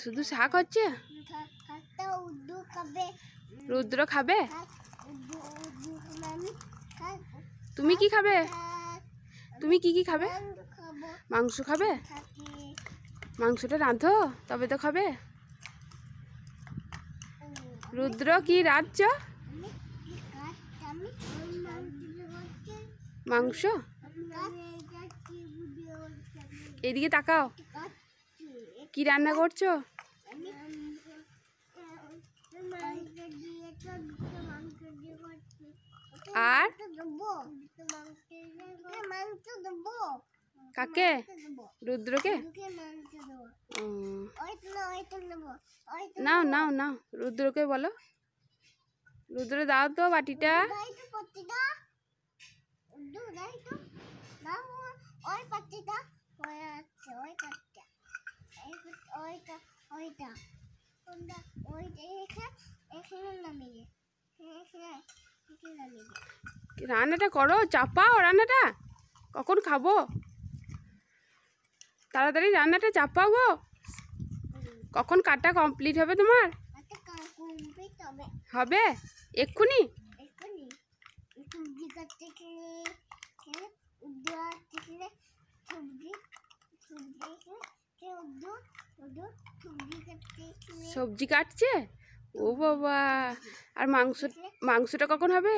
শুধু শাক হচ্ছে? রুদ্র খাবে? তুমি কি খাবে? তুমি কি কি খাবে? মাংস খাবে? মাংসটা রাঁধো তবে তো খাবে। রুদ্র কি রাঁধছ? মাংস। এদিকে তাকাও, কি রান্না করছো? আর কাকে? রুদ্রকে? নাও নাও নাও, রুদ্রকে বলো। রুদ্র দাও তো বাটিটা। রান্নাটা করো, চাপাও রান্নাটা, কখন খাবো? তাড়াতাড়ি রান্নাটা চাপাও গো। কখন কাটা কমপ্লিট হবে তোমার? হবে এক্ষুনি? সবজি কাটছে? ও বাবা, আর মাংসটা কখন হবে?